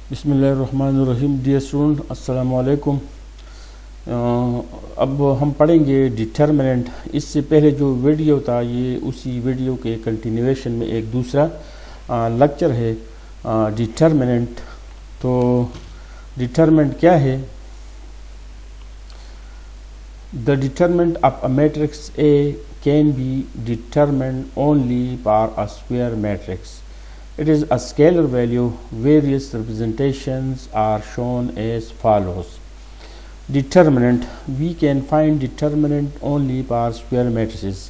बिस्मिल्लाहिर्रहमानिर्रहीम। Dear student, अस्सलाम वालेकुम। अब हम पढ़ेंगे डिटर्मिनेंट। इससे पहले जो वीडियो था ये उसी वीडियो के कंटिन्यूएशन में एक दूसरा लेक्चर है डिटर्मिनेंट। तो डिटर्मिनेंट क्या है? The determinant of a matrix A can be determined only by a square matrix. It is a scalar value. Various representations are shown as follows. Determinant. We can find determinant only by square matrices.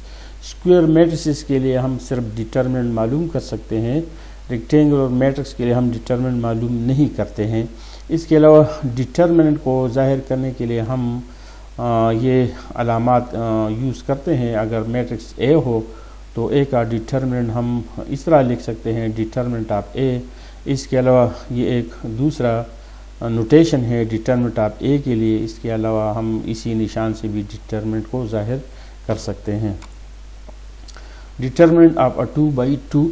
Square matrices के लिए हम सिर्फ determinant मालूम कर सकते हैं, rectangular matrix के लिए हम determinant मालूम नहीं करते हैं। इसके अलावा determinant को जाहिर करने के लिए हम ये अलामात यूज़ करते हैं। अगर मैट्रिक्स A हो तो ए का डिटर्मिनेंट हम इस तरह लिख सकते हैं, डिटर्मिनेंट ऑफ ए। इसके अलावा ये एक दूसरा नोटेशन है डिटर्मिनेंट ऑफ ए के लिए। इसके अलावा हम इसी निशान से भी डिटर्मिनेंट को जाहिर कर सकते हैं। Determinant of a 2x2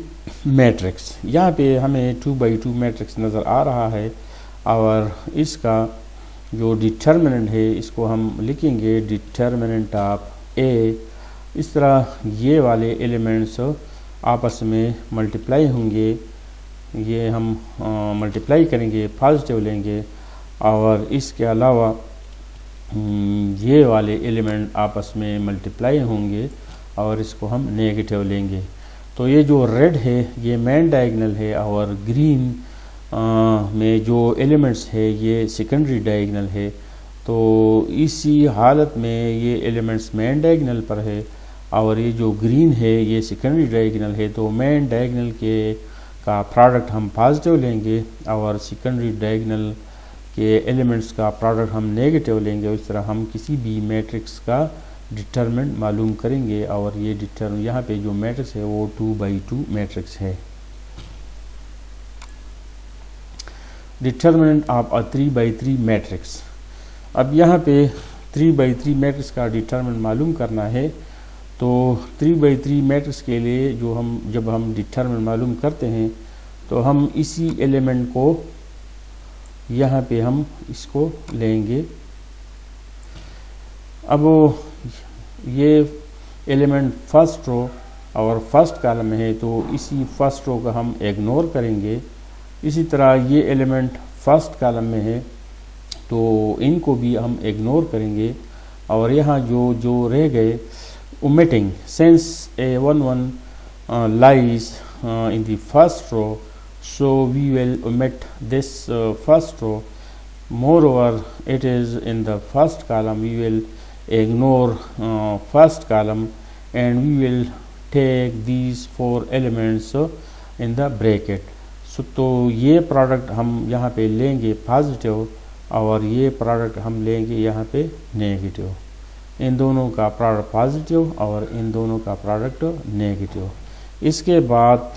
matrix. यहाँ पे हमें 2x2 मैट्रिक्स नज़र आ रहा है और इसका जो डिटर्मिनेंट है इसको हम लिखेंगे डिटर्मिनेंट ऑफ ए। इस तरह ये वाले एलिमेंट्स आपस में मल्टीप्लाई होंगे, ये हम मल्टीप्लाई करेंगे, पॉजिटिव लेंगे। और इसके अलावा ये वाले एलिमेंट आपस में मल्टीप्लाई होंगे और इसको हम नेगेटिव लेंगे। तो ये जो रेड है ये मेन डायगोनल है और ग्रीन में जो एलिमेंट्स है ये सेकेंडरी डायगोनल है। तो इसी हालत में ये एलिमेंट्स मेन डायगोनल पर है और ये जो ग्रीन है ये सेकेंडरी डायगोनल है। तो मेन डायगोनल का प्रोडक्ट हम पॉजिटिव लेंगे और सेकेंडरी डायगोनल के एलिमेंट्स का प्रोडक्ट हम नेगेटिव लेंगे। इस तरह हम किसी भी मैट्रिक्स का डिटरमिनेंट मालूम करेंगे और ये यहाँ पे जो मैट्रिक्स है वो 2x2 मैट्रिक्स है। Determinant of a 3x3 matrix. अब यहाँ पे 3x3 मैट्रिक्स का डिटरमिनेंट मालूम करना है। तो 3x3 मैट्रिक्स के लिए जब हम डिटरमिनेंट मालूम करते हैं तो हम इसी एलिमेंट को यहाँ पे हम इसको लेंगे। अब ये एलिमेंट फर्स्ट रो और फर्स्ट कॉलम में है तो इसी फर्स्ट रो का हम इग्नोर करेंगे। इसी तरह ये एलिमेंट फर्स्ट कॉलम में है तो इनको भी हम इग्नोर करेंगे। और यहाँ जो रह गए omitting, since a11 lies in the first row, so we will omit this first row. Moreover, it is in the first column, we will ignore first column and we will take these 4 elements in the bracket. तो ये product हम यहाँ पे लेंगे positive और ये product हम लेंगे यहाँ पे नेगेटिव। इन दोनों का प्रोडक्ट पॉजिटिव और इन दोनों का प्रोडक्ट नेगेटिव। इसके बाद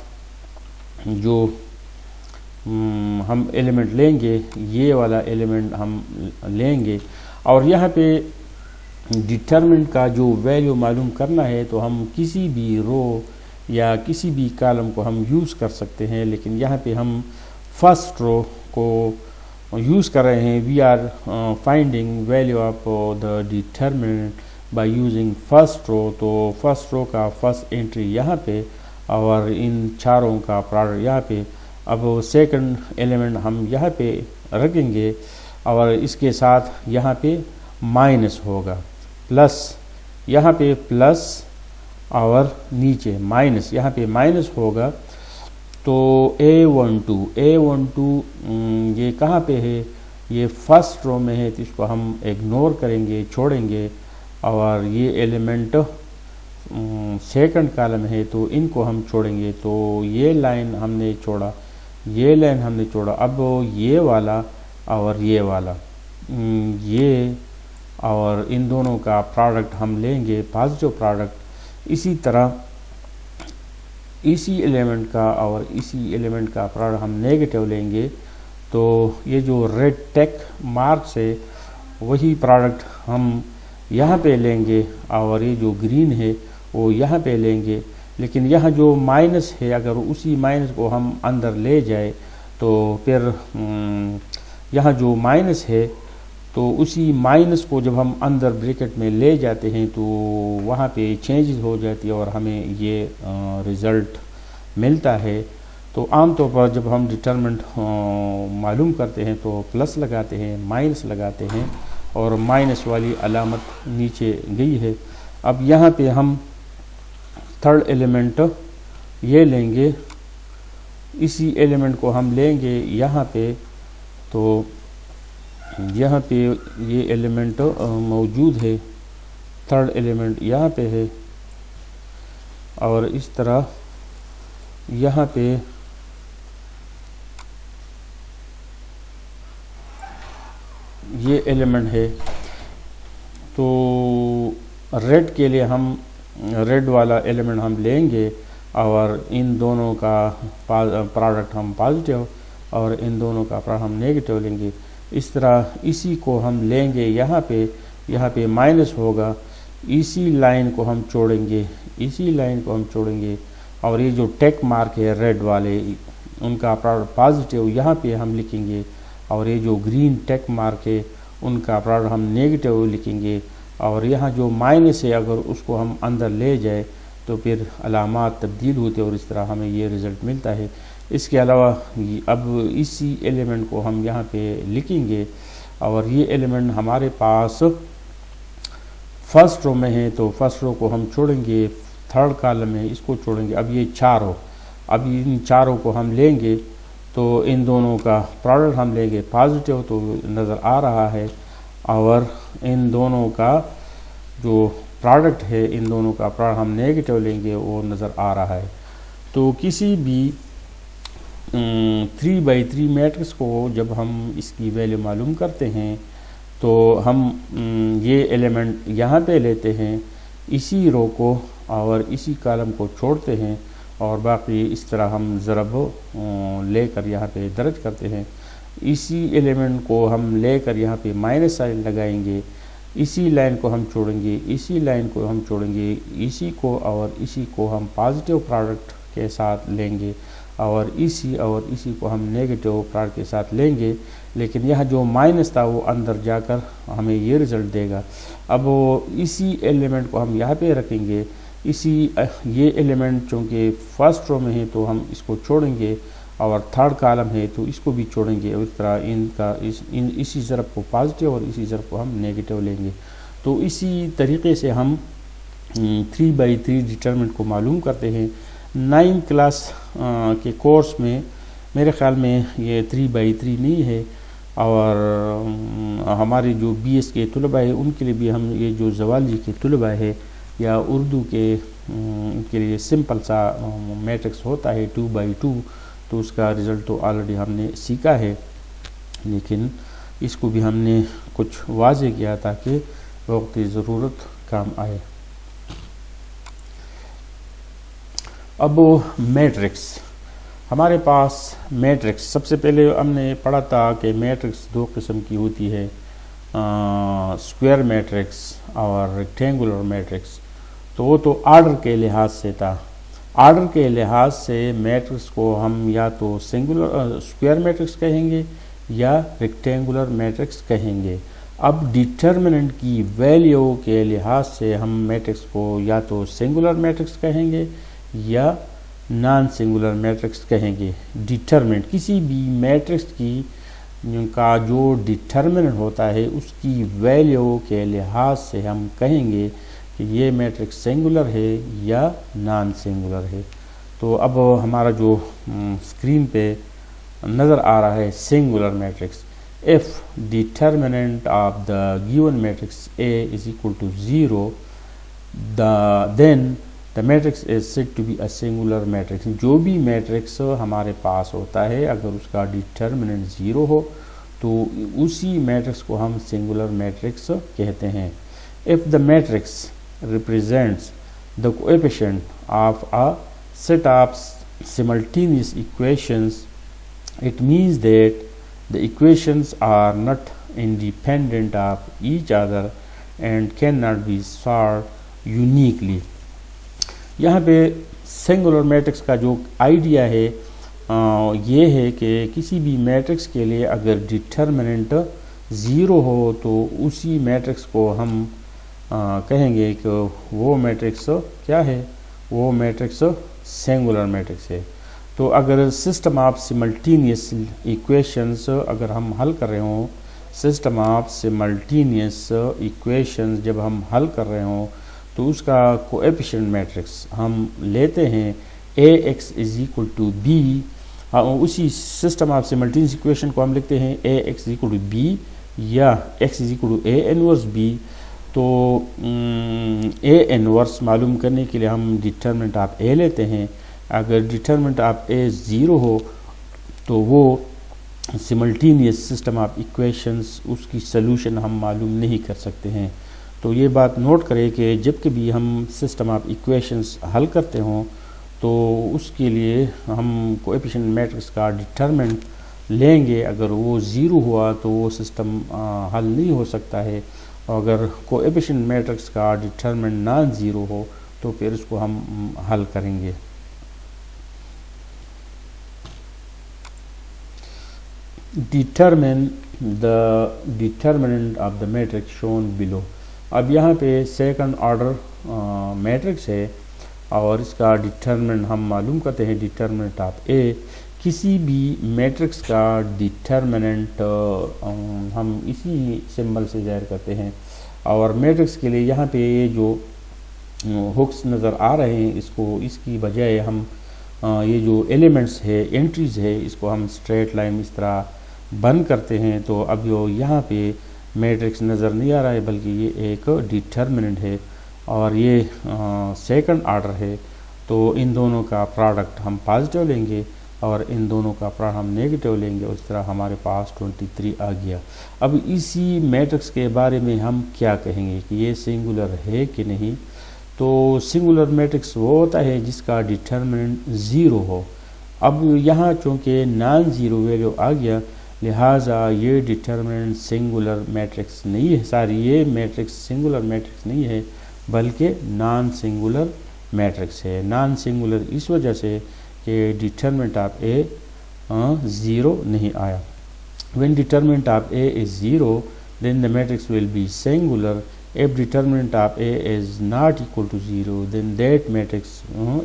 जो हम एलिमेंट लेंगे ये वाला एलिमेंट हम लेंगे और यहाँ पे डिटरमिनेंट का जो वैल्यू मालूम करना है तो हम किसी भी रो या किसी भी कॉलम को हम यूज़ कर सकते हैं। लेकिन यहाँ पे हम फर्स्ट रो को यूज़ कर रहे हैं। We are finding value of the determinant by using first row. तो फर्स्ट रो का फर्स्ट एंट्री यहाँ पे और इन चारों का प्रोडक्ट यहाँ पे। अब सेकंड एलिमेंट हम यहाँ पे रखेंगे और इसके साथ यहाँ पे माइनस होगा, प्लस यहाँ पे प्लस और नीचे माइनस, यहाँ पे माइनस होगा। तो A12 ये कहाँ पे है? ये फर्स्ट रो में है तो इसको हम इग्नोर करेंगे, छोड़ेंगे। और ये एलिमेंट सेकंड कॉलम है तो इनको हम छोड़ेंगे। तो ये लाइन हमने छोड़ा, ये लाइन हमने छोड़ा। अब ये वाला और ये वाला ये और इन दोनों का प्रोडक्ट हम लेंगे पॉजिटिव प्रोडक्ट। इसी तरह इसी एलिमेंट का और इसी एलिमेंट का प्रोडक्ट हम नेगेटिव लेंगे। तो ये जो रेड टेक मार्क्स है वही प्रोडक्ट हम यहाँ पे लेंगे और ये जो ग्रीन है वो यहाँ पे लेंगे। लेकिन यहाँ जो माइनस है अगर उसी माइनस को हम अंदर ले जाए तो फिर यहाँ जो माइनस है तो उसी माइनस को जब हम अंदर ब्रैकेट में ले जाते हैं तो वहाँ पे चेंजेस हो जाती है और हमें ये रिज़ल्ट मिलता है। तो आमतौर पर जब हम डिटरमिनेंट मालूम करते हैं तो प्लस लगाते हैं, माइनस लगाते हैं और माइनस वाली अलामत नीचे गई है। अब यहाँ पे हम थर्ड एलिमेंट ये लेंगे, इसी एलिमेंट को हम लेंगे यहाँ पे, तो यहाँ पे ये एलिमेंट मौजूद है, थर्ड एलिमेंट यहाँ पे है और इस तरह यहाँ पे ये एलिमेंट है। तो रेड के लिए हम रेड वाला एलिमेंट हम लेंगे और इन दोनों का प्रोडक्ट हम पॉजिटिव और इन दोनों का प्रोडक्ट हम नेगेटिव लेंगे। इस तरह इसी को हम लेंगे, यहाँ पे माइनस होगा, इसी लाइन को हम छोड़ेंगे, इसी लाइन को हम छोड़ेंगे और ये जो टेक मार्क है रेड वाले उनका प्रोडक्ट पॉजिटिव यहाँ पे हम लिखेंगे और ये जो ग्रीन टेक मार्क है उनका प्रोडक्ट हम नेगेटिव लिखेंगे और यहाँ जो माइनस है अगर उसको हम अंदर ले जाए तो फिर अलामात तब्दील होते हैं और इस तरह हमें ये रिज़ल्ट मिलता है। इसके अलावा अब इसी एलिमेंट को हम यहाँ पे लिखेंगे और ये एलिमेंट हमारे पास फर्स्ट रो में है तो फर्स्ट रो को हम छोड़ेंगे, थर्ड कॉलम में इसको छोड़ेंगे। अब ये चारों, अब इन चारों को हम लेंगे तो इन दोनों का प्रोडक्ट हम लेंगे पॉजिटिव तो नज़र आ रहा है और इन दोनों का जो प्रोडक्ट है इन दोनों का प्रोडक्ट हम नेगेटिव लेंगे वो नज़र आ रहा है। तो किसी भी 3/3 मैट्रिक्स को जब हम इसकी वैल्यू मालूम करते हैं तो हम ये एलिमेंट यहाँ पे लेते हैं, इसी रो को और इसी कॉलम को छोड़ते हैं और बाकी इस तरह हम ज़रब लेकर यहाँ पे दर्ज करते हैं। इसी एलिमेंट को हम लेकर यहाँ पे माइनस साइन लगाएंगे, इसी लाइन को हम छोड़ेंगे, इसी लाइन को हम छोड़ेंगे, इसी को और इसी को हम पॉजिटिव प्रोडक्ट के साथ लेंगे और इसी को हम नेगेटिव प्रोडक्ट के साथ लेंगे। लेकिन यह जो माइनस था वो अंदर जाकर हमें ये रिज़ल्ट देगा। अब इसी एलिमेंट को हम यहाँ पे रखेंगे, ये एलिमेंट चूँकि फर्स्ट रो में है तो हम इसको छोड़ेंगे और थर्ड कॉलम है तो इसको भी छोड़ेंगे और इस तरह इसी ज़रब को पॉजिटिव और इसी ज़रब को हम नेगेटिव लेंगे। तो इसी तरीके से हम 3/3 डिटरमिनेंट को मालूम करते हैं। 9th क्लास के कोर्स में मेरे ख़्याल में ये 3/3 नहीं है और हमारे जो BS के तलबा है उनके लिए भी हम ये जो ज़वालजी के तलबा है या उर्दू के लिए सिंपल सा मैट्रिक्स होता है 2/2 तो उसका रिज़ल्ट तो ऑलरेडी हमने सीखा है, लेकिन इसको भी हमने कुछ वाज़े किया ताकि वक्त ज़रूरत काम आए। अब मैट्रिक्स, हमारे पास मैट्रिक्स सबसे पहले हमने पढ़ा था कि मैट्रिक्स दो किस्म की होती है, स्क्वायर मैट्रिक्स और रेक्टेंगुलर मैट्रिक्स। तो वो तो आर्डर के लिहाज से था। आर्डर के लिहाज से मैट्रिक्स को हम या तो स्क्वायर मैट्रिक्स कहेंगे या रेक्टेंगुलर मैट्रिक्स कहेंगे। अब डिटरमिनेंट की वैल्यू के लिहाज से हम मैट्रिक्स को या तो सिंगुलर मैट्रिक्स कहेंगे या नॉन सिंगुलर मैट्रिक्स कहेंगे। डिटरमिनेंट किसी भी मैट्रिक्स की का जो डिटरमिनेंट होता है उसकी वैल्यू के लिहाज से हम कहेंगे कि ये मैट्रिक्स सिंगुलर है या नॉन सिंगुलर है। तो अब हमारा जो स्क्रीन पे नज़र आ रहा है singular matrix, if determinant of the given matrix A is equal to 0 then the matrix is said to be a singular matrix। जो भी मैट्रिक्स हमारे पास होता है अगर उसका डिटरमिनेंट 0 हो तो उसी मैट्रिक्स को हम सिंगुलर मैट्रिक्स कहते हैं। If the matrix represents the coefficient of a set of simultaneous equations, it means that the equations are not independent of each other and cannot be solved uniquely। यहाँ पे singular matrix का जो idea है ये है कि किसी भी मैट्रिक्स के लिए अगर डिटर्मिनेंट 0 हो तो उसी मैट्रिक्स को हम कहेंगे कि वो मैट्रिक्स क्या है, वो मैट्रिक्स सिंगुलर मैट्रिक्स है। तो अगर सिस्टम ऑफ सिमल्टेनियस इक्वेशंस अगर हम हल कर रहे हों, सिस्टम ऑफ सिमल्टेनियस इक्वेशंस जब हम हल कर रहे हों तो उसका कोएफिशिएंट मैट्रिक्स हम लेते हैं ax is equal to b. उसी सिस्टम ऑफ सिमल्टेनियस इक्वेशन को हम लिखते हैं ax is equal to b या x is equal to a inverse b। तो a इनवर्स मालूम करने के लिए हम डिटर्मिनेंट ऑफ a लेते हैं। अगर डिटर्मिनेंट ऑफ a 0 हो तो वो सिमल्टेनियस सिस्टम ऑफ इक्वेशंस उसकी सलूशन हम मालूम नहीं कर सकते हैं। तो ये बात नोट करें कि जब कभी हम सिस्टम ऑफ इक्वेशंस हल करते हों तो उसके लिए हम कोएफिशिएंट मैट्रिक्स का डिटर्मिनेंट लेंगे। अगर वो 0 हुआ तो वो सिस्टम हल नहीं हो सकता है, और अगर कोएफिशिएंट मैट्रिक्स का डिटर्मिनेंट नॉन 0 हो तो फिर उसको हम हल करेंगे। Determine the determinant of the matrix shown below. अब यहाँ पे सेकंड ऑर्डर मैट्रिक्स है और इसका डिटर्मिनेंट हम मालूम करते हैं डिटर्मिनेंट ऑफ ए। किसी भी मैट्रिक्स का डिटर्मिनेंट हम इसी सिंबल से जाहिर करते हैं। और मैट्रिक्स के लिए यहाँ पे ये जो हुक्स नज़र आ रहे हैं इसकी बजाय हम ये जो एलिमेंट्स है, एंट्रीज़ है, इसको हम स्ट्रेट लाइन इस तरह बंद करते हैं। तो अब यहाँ पे मैट्रिक्स नज़र नहीं आ रहा है बल्कि ये एक डिटर्मिनेंट है और ये सेकंड ऑर्डर है। तो इन दोनों का प्रोडक्ट हम पॉजिटिव लेंगे और इन दोनों का प्रोडक्ट हम नेगेटिव लेंगे। उस तरह हमारे पास 23 आ गया। अब इसी मैट्रिक्स के बारे में हम क्या कहेंगे कि ये सिंगुलर है कि नहीं। तो सिंगुलर मैट्रिक्स वो होता है जिसका डिटर्मिनेंट 0 हो। अब यहाँ चूँकि नॉन ज़ीरो वैल्यू आ गया लिहाजा ये डिटर्मिनेंट सिंगुलर मैट्रिक्स नहीं है, ये मैट्रिक्स सिंगुलर मैट्रिक्स नहीं है बल्कि नॉन सिंगुलर मैट्रिक्स है। नॉन सिंगुलर इस वजह से कि डिटर्मिनेंट ऑफ ए 0 नहीं आया। When determinant of A is 0 then the matrix will be singular. If determinant of A is not equal to 0 then that matrix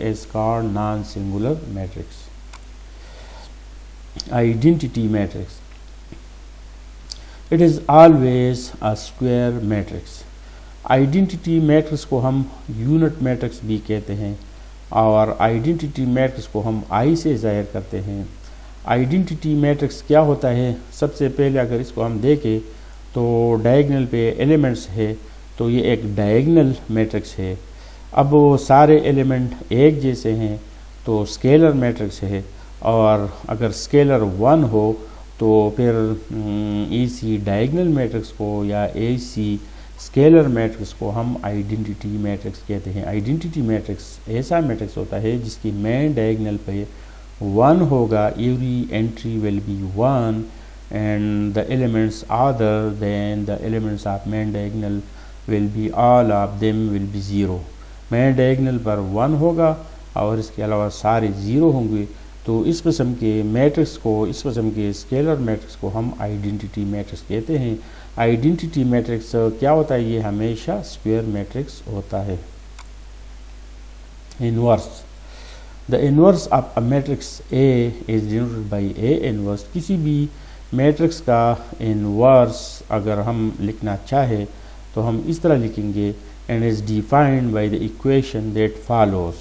is called non-singular matrix. Identity matrix. It is always a square matrix. Identity matrix को हम unit matrix भी कहते हैं और identity matrix को हम आई से ज़ाहिर करते हैं। आइडेंटिटी मैट्रिक्स क्या होता है, सबसे पहले अगर इसको हम देखें तो डायगोनल पे एलिमेंट्स है तो ये एक डायगोनल मैट्रिक्स है। अब वो सारे एलिमेंट एक जैसे हैं तो स्केलर मैट्रिक्स है, और अगर स्केलर 1 हो तो फिर इसी डायगोनल मैट्रिक्स को या इसी स्केलर मैट्रिक्स को हम आइडेंटिटी मैट्रिक्स कहते हैं। आइडेंटिटी मैट्रिक्स ऐसा मैट्रिक्स होता है जिसकी मेन डायगोनल पे 1 होगा, every entry will be 1 and the elements other than the elements of main diagonal will be all of them will be 0। main diagonal पर 1 होगा और इसके अलावा सारे 0 होंगे। तो इस किस्म के मैट्रिक्स को, इस किस्म के स्केलर मैट्रिक्स को हम आइडेंटिटी मैट्रिक्स कहते हैं। आइडेंटिटी मैट्रिक्स क्या होता है, ये हमेशा स्क्वायर मैट्रिक्स होता है। Inverse, the inverse of a matrix A is denoted by A inverse. किसी भी मैट्रिक्स का इनवर्स अगर हम लिखना चाहे तो हम इस तरह लिखेंगे, and is defined by the equation that follows.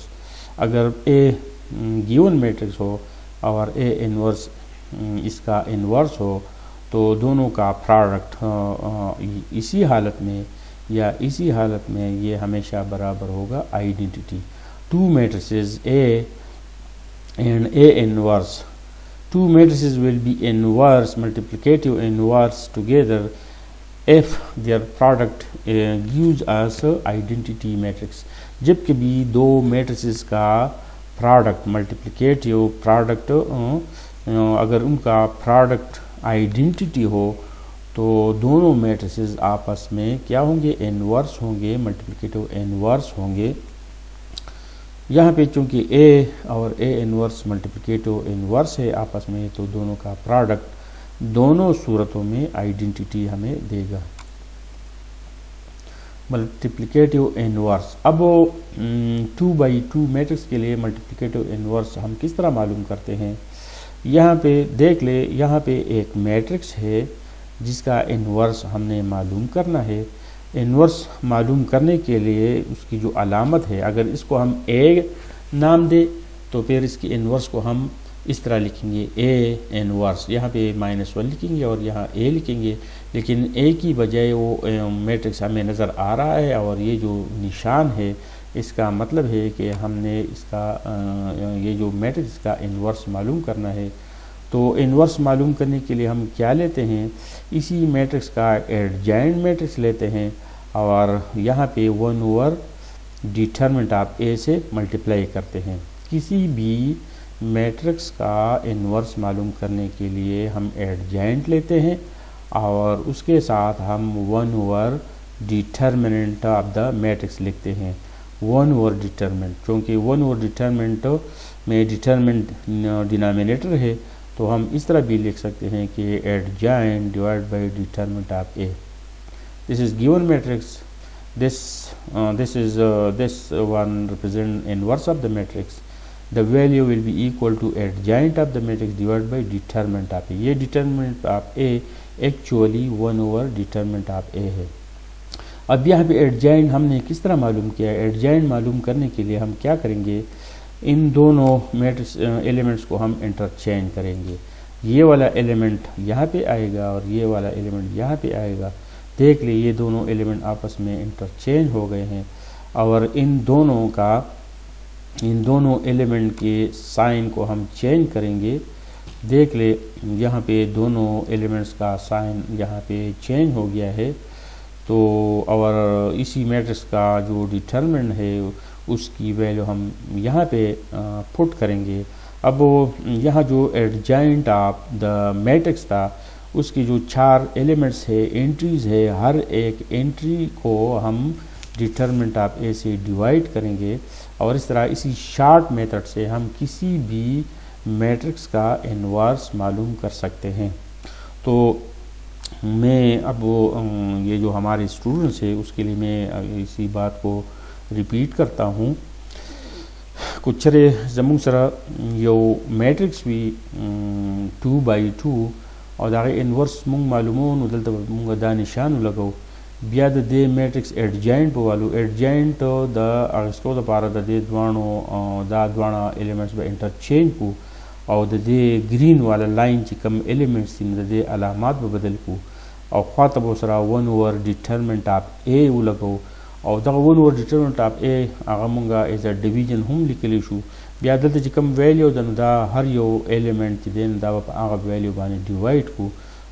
अगर ए गिवन मैट्रिक्स हो और ए इनवर्स इसका इनवर्स हो तो दोनों का प्रोडक्ट इसी हालत में या इसी हालत में ये हमेशा बराबर होगा identity. To matrices A and A inverse, two matrices will be inverse, multiplicative inverse together if their product gives us identity matrix। जब कभी दो matrices का product multiplicative product अगर उनका product identity हो तो दोनों matrices आपस में क्या होंगे, inverse होंगे, multiplicative inverse होंगे। यहाँ पे चूँकि ए और ए इन्वर्स मल्टीप्लिकेटिव इन्वर्स है आपस में, तो दोनों का प्रोडक्ट दोनों सूरतों में आइडेंटिटी हमें देगा। मल्टीप्लिकेटिव इन्वर्स, अब 2/2 मैट्रिक्स के लिए मल्टीप्लिकेटिव इन्वर्स हम किस तरह मालूम करते हैं। यहाँ पे देख ले, यहाँ पे एक मैट्रिक्स है जिसका इन्वर्स हमने मालूम करना है। इन्वर्स मालूम करने के लिए उसकी जो अलामत है, अगर इसको हम ए नाम दे तो फिर इसकी इन्वर्स को हम इस तरह लिखेंगे ए इन्वर्स, यहाँ पे -1 लिखेंगे और यहाँ ए लिखेंगे, लेकिन ए की बजाय वो मैट्रिक्स हमें नज़र आ रहा है और ये जो निशान है इसका मतलब है कि हमने इसका ये जो मैट्रिक्स का इन्वर्स मालूम करना है। तो इन्वर्स मालूम करने के लिए हम क्या लेते हैं, इसी मैट्रिक्स का एडजॉइंट मैट्रिक्स लेते हैं और यहाँ पे 1/, डिटरमिनेंट ऑफ ए से मल्टीप्लाई करते हैं। किसी भी मैट्रिक्स का इन्वर्स मालूम करने के लिए हम एडजॉइंट लेते हैं और उसके साथ हम 1/, डिटरमिनेंट ऑफ द मैट्रिक्स लिखते हैं। 1/, डिटरमिनेंट, क्योंकि 1/, डिटरमिनेंट में डिटरमिनेंट डिनोमिनेटर है तो हम इस तरह भी लिख सकते हैं कि adjoint divide by determinant of A. This is given matrix, this one represent inverse of the matrix. The value will be equal to adjoint of the matrix divided by determinant of A। ये determinant of A actually 1/, determinant of A है। अब यहाँ पे adjoint हमने किस तरह मालूम किया है। एडजॉइंट मालूम करने के लिए हम क्या करेंगे, इन दोनों मैट्रिक्स एलिमेंट्स को हम इंटरचेंज करेंगे। ये वाला एलिमेंट यहाँ पे आएगा और ये वाला एलिमेंट यहाँ पे आएगा। देख लिए ये दोनों एलिमेंट आपस में इंटरचेंज हो गए हैं और इन दोनों एलिमेंट के साइन को हम चेंज करेंगे। देख ले यहाँ पे दोनों एलिमेंट्स का साइन यहाँ पे चेंज हो गया है। तो और इसी मैट्रिक्स का जो डिटरमिनेंट है उसकी वैल्यू हम यहाँ पे पुट करेंगे। अब यहाँ जो एडजॉइंट ऑफ द मैट्रिक्स था उसकी जो 4 एलिमेंट्स है, एंट्रीज है, हर एक एंट्री को हम डिटरमिनेंट ऑफ ए से डिवाइड करेंगे और इस तरह इसी शॉर्ट मेथड से हम किसी भी मैट्रिक्स का इन्वर्स मालूम कर सकते हैं। तो मैं अब ये जो हमारे स्टूडेंट्स है उसके लिए मैं इसी बात को रिपीट करता हूँ। कुछ जमूंग सरा यो मैट्रिक्स भी 2/2 और दागे इन्वर्स मुंग मालूमों दलता मुंग दा निशान लगाओ बिया द दे मैट्रिक्स एडजॉइंट वालू एडजॉइंट द अगस्तो द पारा द दे द्वाना एलिमेंट्स बा इंटरचेंज को और द दे ग्रीन वाला लाइन ची कम एलिमेंट्स इन द दे अलामात बा बदल को और ख्वातब सरा 1/, डिटरमिनेंट ऑफ ए लगाओ और द 1/, डिटरमिनेंट ऑफ ए आगा मुंगा एज अ डिवीजन हम लिखली शू बिया दलता ची कम वैल्यू दन दा हर यो एलिमेंट ची देन दा आगा वैल्यू बाने डिवाइड को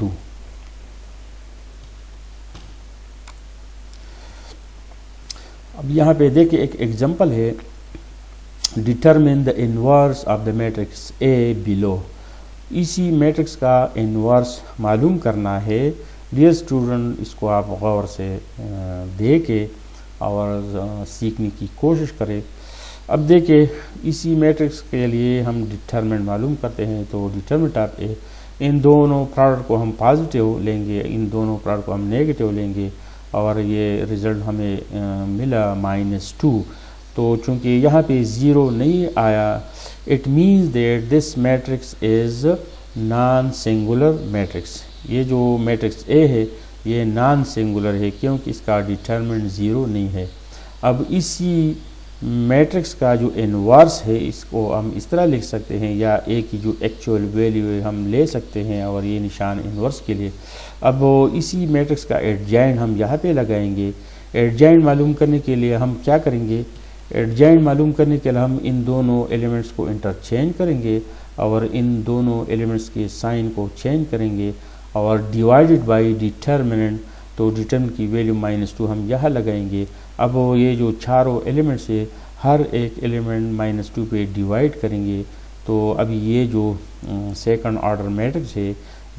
2. अब यहाँ पे देखिए एक एग्जांपल है, determine the inverse of the matrix A below. इसी मैट्रिक्स का इन्वर्स मालूम करना है। डियर स्टूडेंट, इसको आप गौर से देखें और सीखने की कोशिश करें। अब देखिए इसी मैट्रिक्स के लिए हम डिटरमिनेंट मालूम करते हैं तो डिटरमिनेंट ऑफ ए, इन दोनों प्रोडक्ट को हम पॉजिटिव लेंगे, इन दोनों प्रोडक्ट को हम नेगेटिव लेंगे और ये रिज़ल्ट हमें मिला -2। तो चूँकि यहाँ पे 0 नहीं आया, it means that this matrix is non singular matrix. ये जो मैट्रिक्स ए है ये नॉन सिंगुलर है क्योंकि इसका डिटरमिनेंट 0 नहीं है। अब इसी मैट्रिक्स का जो इन्वर्स है इसको हम इस तरह लिख सकते हैं या ए की जो एक्चुअल वैल्यू है हम ले सकते हैं और ये निशान इन्वर्स के लिए। अब इसी मैट्रिक्स का एडजॉइंट हम यहाँ पे लगाएंगे। एडजॉइंट मालूम करने के लिए हम क्या करेंगे, एडजॉइंट मालूम करने के लिए हम इन दोनों एलिमेंट्स को इंटरचेंज करेंगे और इन दोनों एलिमेंट्स के साइन को चेंज करेंगे और डिवाइडेड बाय डिटरमिनेंट, तो डिटरमिनेंट की वैल्यू -2 हम यहाँ लगाएंगे। अब ये जो चारों एलिमेंट्स है हर एक एलिमेंट -2 पे डिवाइड करेंगे तो अभी ये जो सेकंड ऑर्डर मैट्रिक्स है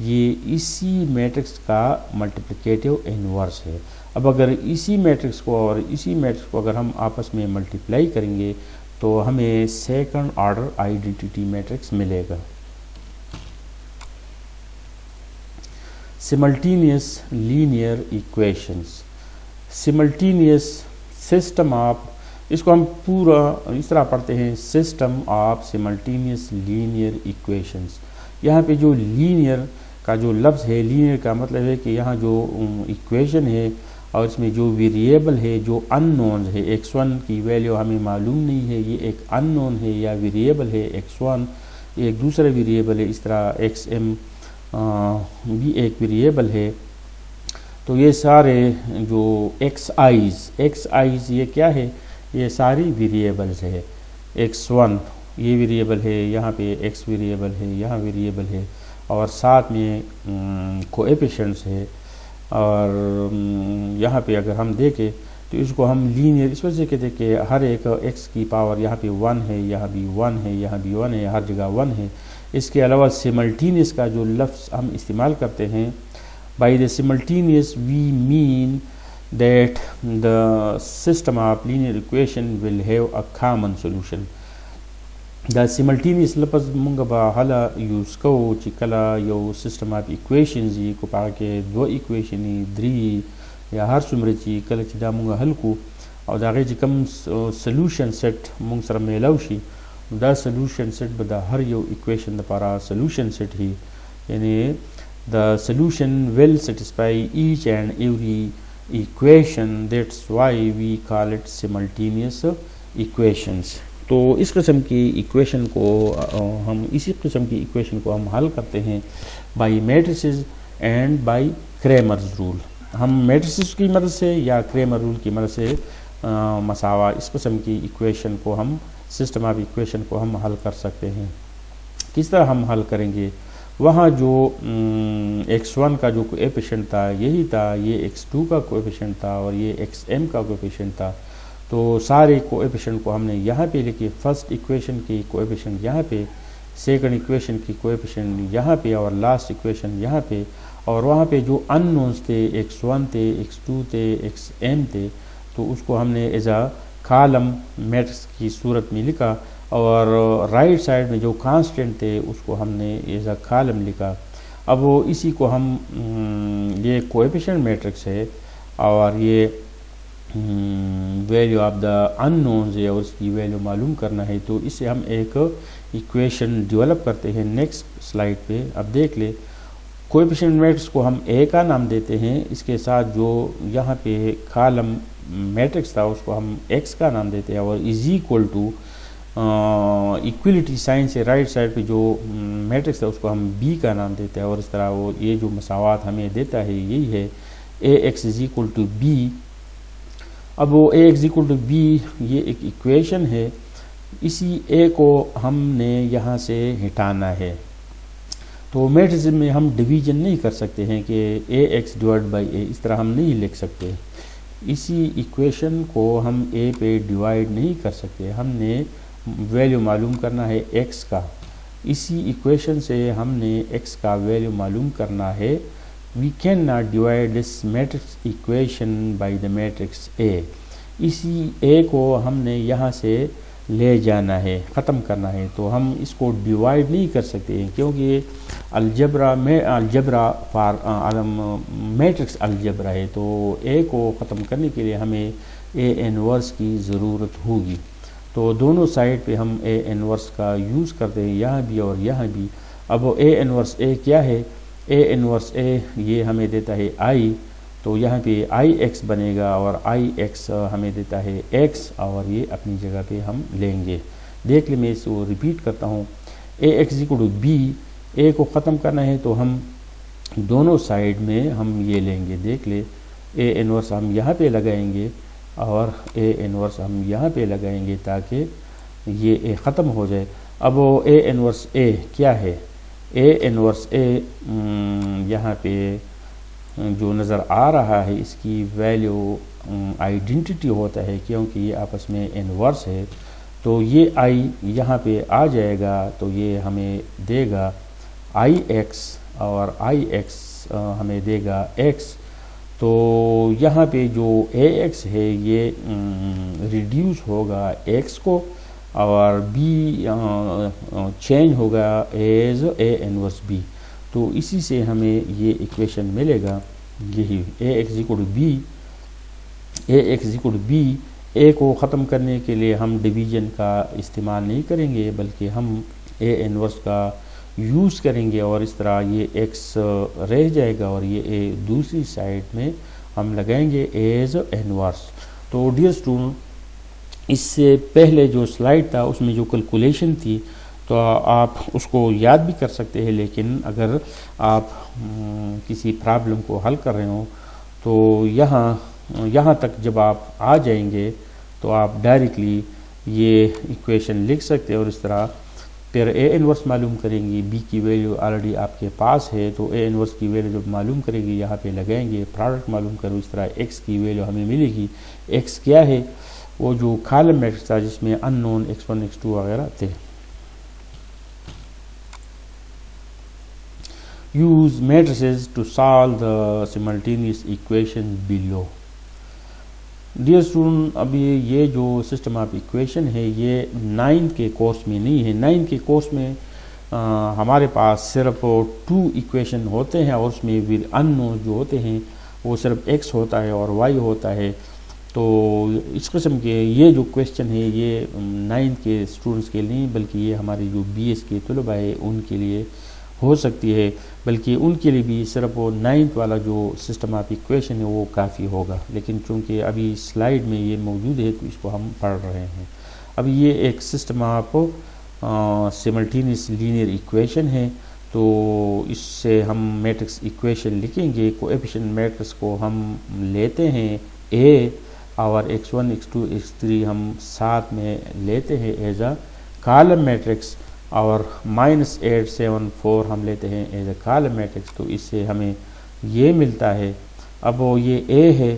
ये इसी मैट्रिक्स का मल्टीप्लिकेटिव इन्वर्स है। अब अगर इसी मैट्रिक्स को और इसी मैट्रिक्स को अगर हम आपस में मल्टीप्लाई करेंगे तो हमें सेकंड ऑर्डर आइडेंटिटी मैट्रिक्स मिलेगा। Simultaneous linear equations, simultaneous system of, इसको हम पूरा इस तरह पढ़ते हैं, system of simultaneous linear equations. यहाँ पे जो लीनियर का जो लफ्ज़ है, लीनियर का मतलब है कि यहाँ जो इक्वेशन है और इसमें जो वेरिएबल है जो अननोन है, x1 की वैल्यू हमें मालूम नहीं है, ये एक अननोन है या वेरिएबल है, x1 एक दूसरा वेरिएबल है, इस तरह xm भी एक वेरिएबल है। तो ये सारे जो xi's ये क्या है, ये सारी वेरिएबल्स है। x1 ये वेरिएबल है, यहाँ पे x वेरिएबल है, यहाँ वेरिएबल है और साथ में कोएफिशिएंट्स है। और यहाँ पे अगर हम देखें तो इसको हम लीनियर इस वजह से कहते हैं कि हर एक x की पावर यहाँ पे 1 है, यहाँ भी 1 है, यहाँ भी 1 है, हर जगह 1 है। इसके अलावा सिमल्टेनियस का जो लफ्ज़ हम इस्तेमाल करते हैं, by the simultaneous we mean that the system of linear equation will have a common solution. The simultaneous लफ्ज़ मुंग बा हला यूज़ को चिकला यो सिस्टम ऑफ इक्वेशंस जी को पाके दो इक्वेशन द्री या हर सुमरची कल चिदा मुंग हल को और दागे जिकम सोल्यूशन सेट मुंग सर मेलाउशी द सोल्यूशन सेट बदा हर यो इक्वेशन द पारा सोल्यूशन सेट ही, यानी the solution will satisfy each and every equation, that's why we call it simultaneous equations. तो इस किस्म की इक्वेशन को इसी किस्म की इक्वेशन को हम हल करते हैं by matrices and by Cramer's rule. हम मैट्रिसेस की मदद से या क्रेमर रूल की मदद से मसावा इस किस्म की इक्वेशन को हम सिस्टम ऑफ इक्वेशन को हम हल कर सकते हैं। किस तरह हम हल करेंगे, वहाँ जो x1 का जो कोएफिशिएंट था यही था, ये x2 का कोएफिशिएंट था और ये xm का कोएफिशिएंट था। तो सारे कोएफिशिएंट को हमने यहाँ पे लिखे, फर्स्ट इक्वेशन की कोएफिशिएंट यहाँ पे, सेकंड इक्वेशन की कोएफिशिएंट यहाँ पे और लास्ट इक्वेशन यहाँ पे। और वहाँ पे जो अननोन्स थे x1 थे, x2 थे, xm थे, तो उसको हमने एज अ कॉलम मैट्रिक्स की सूरत में लिखा और राइट साइड में जो कांस्टेंट थे उसको हमने एज अ कॉलम लिखा। अब वो इसी को हम ये कोएफिशिएंट मैट्रिक्स है और ये वैल्यू ऑफ द अननोन्स है और उसकी वैल्यू मालूम करना है, तो इससे हम एक इक्वेशन डेवलप करते हैं। नेक्स्ट स्लाइड पे अब देख ले, कोएफिशिएंट मैट्रिक्स को हम ए का नाम देते हैं, इसके साथ जो यहाँ पे कॉलम मैट्रिक्स था उसको हम एक्स का नाम देते हैं और is equal to equality sign से राइट साइड पे जो मैट्रिक्स था उसको हम बी का नाम देते हैं और इस तरह वो ये जो मसावात हमें देता है यही है A x is equal to B. अब वो A x equal to B ये एक इक्वेशन है, इसी ए को हमने यहाँ से हटाना है। तो मैट्रिक्स में हम डिवीजन नहीं कर सकते हैं कि ए एक्स डिवाइड बाई ए, इस तरह हम नहीं लिख सकते। इसी इक्वेशन को हम ए पे डिवाइड नहीं कर सकते, हमने वैल्यू मालूम करना है एक्स का। इसी इक्वेशन से हमने एक्स का वैल्यू मालूम करना है। We can not divide this matrix equation by the matrix A. इसी ए को हमने यहाँ से ले जाना है, ख़त्म करना है, तो हम इसको डिवाइड नहीं कर सकते क्योंकि अलजबरा में अलजबरा फार मैट्रिक्स अलजबरा है। तो ए को ख़त्म करने के लिए हमें ए इनवर्स की ज़रूरत होगी। तो दोनों साइड पे हम ए इनवर्स का यूज़ करते हैं, यहाँ भी और यहाँ भी। अब ए इनवर्स ए क्या है, ए इनवर्स ए ये हमें देता है आई, तो यहाँ पे आई एक्स बनेगा और आई एक्स हमें देता है एक्स और ये अपनी जगह पे हम लेंगे। देख ले, मैं इसको रिपीट करता हूँ, ए x equal to B, A को ख़त्म करना है तो हम दोनों साइड में हम ये लेंगे। देख ले, ए इनवर्स हम यहाँ पे लगाएंगे और ए इनवर्स हम यहाँ पे लगाएंगे ताकि ये ए ख़त्म हो जाए। अब वो ए इनवर्स ए क्या है, ए इनवर्स ए यहाँ पे जो नज़र आ रहा है इसकी वैल्यू आइडेंटिटी होता है, क्योंकि ये आपस में इनवर्स है। तो ये आई यहाँ पे आ जाएगा, तो ये हमें देगा आई एक्स और आई एक्स हमें देगा एक्स। तो यहाँ पे जो ए एक्स है ये रिड्यूस होगा एक्स को और बी चेंज होगा एज ए इनवर्स बी। तो इसी से हमें ये इक्वेशन मिलेगा, यही A x equal to B. A x equal to B, A को ख़त्म करने के लिए हम डिवीजन का इस्तेमाल नहीं करेंगे, बल्कि हम ए इनवर्स का यूज़ करेंगे और इस तरह ये एक्स रह जाएगा और ये ए दूसरी साइड में हम लगाएंगे एज इनवर्स। तो डियर स्टूडेंट, इससे पहले जो स्लाइड था उसमें जो कैलकुलेशन थी तो आप उसको याद भी कर सकते हैं, लेकिन अगर आप किसी प्रॉब्लम को हल कर रहे हो तो यहाँ तक जब आप आ जाएंगे तो आप डायरेक्टली ये इक्वेशन लिख सकते हैं और इस तरह फिर ए इनवर्स मालूम करेंगे। बी की वैल्यू ऑलरेडी आपके पास है, तो ए इनवर्स की वैल्यू जब मालूम करेंगे यहाँ पे लगाएंगे, प्रोडक्ट मालूम करो, इस तरह एक्स की वैल्यू हमें मिलेगी। एक्स क्या है, वो जो कॉलम मैट्रिक्स था जिसमें अननोन x1 x2 वगैरह थे। Use matrices to solve the simultaneous equation below. Dear student, अभी ये जो सिस्टम ऑफ इक्वेशन है ये 9 के कोर्स में नहीं है। 9 के कोर्स में हमारे पास सिर्फ 2 इक्वेशन होते हैं और उसमें भी अननोन जो होते हैं वो सिर्फ x होता है और y होता है। तो इस किस्म के ये जो क्वेश्चन है ये 9 के स्टूडेंट्स के लिए नहीं, बल्कि ये हमारे जो BS के तलबा है उनके लिए हो सकती है, बल्कि उनके लिए भी सिर्फ वो 9th वाला जो सिस्टम ऑफ इक्वेशन है वो काफ़ी होगा। लेकिन चूँकि अभी स्लाइड में ये मौजूद है तो इसको हम पढ़ रहे हैं। अभी ये एक system of simultaneous linear equation है, तो इससे हम मैट्रिक्स इक्वेशन लिखेंगे। कोएफिशिएंट मैट्रिक्स को हम लेते हैं ए और x1 x2 x3 हम साथ में लेते हैं एज अ कॉलम मैट्रिक्स और -8 7 4 हम लेते हैं एज अ कॉलम मैट्रिक्स। तो इससे हमें ये मिलता है। अब वो ये a है,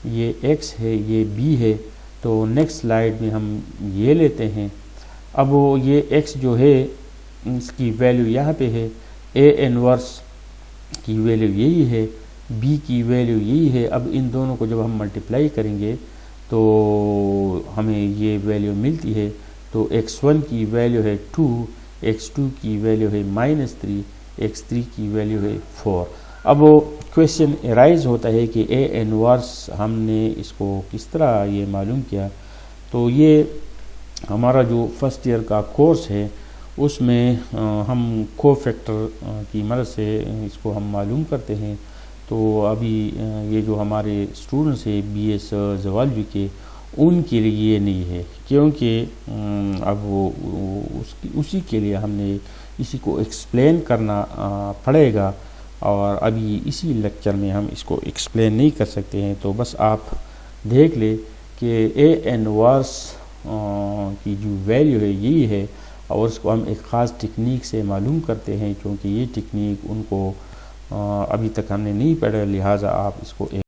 ये x है, ये b है। तो नेक्स्ट स्लाइड में हम ये लेते हैं। अब वो ये x जो है इसकी वैल्यू यहाँ पे है, a इनवर्स की वैल्यू यही है, b की वैल्यू यही है। अब इन दोनों को जब हम मल्टीप्लाई करेंगे तो हमें ये वैल्यू मिलती है। तो x1 की वैल्यू है 2, x2 की वैल्यू है -3, x3 की वैल्यू है 4। अब वो क्वेश्चन एराइज होता है कि ए इनवर्स हमने इसको किस तरह ये मालूम किया। तो ये हमारा जो फर्स्ट ईयर का कोर्स है उसमें हम कोफैक्टर की मदद से इसको हम मालूम करते हैं। तो अभी ये जो हमारे स्टूडेंट्स हैं BS ज़ूलॉजी के, उनके लिए ये नहीं है, क्योंकि अब वो उसी के लिए हमने इसी को एक्सप्लेन करना पड़ेगा और अभी इसी लेक्चर में हम इसको एक्सप्लेन नहीं कर सकते हैं। तो बस आप देख ले कि ए इनवर्स की जो वैल्यू है यही है और उसको हम एक ख़ास टेक्निक से मालूम करते हैं, क्योंकि ये टेक्निक उनको अभी तक हमने नहीं पढ़ा, लिहाजा आप इसको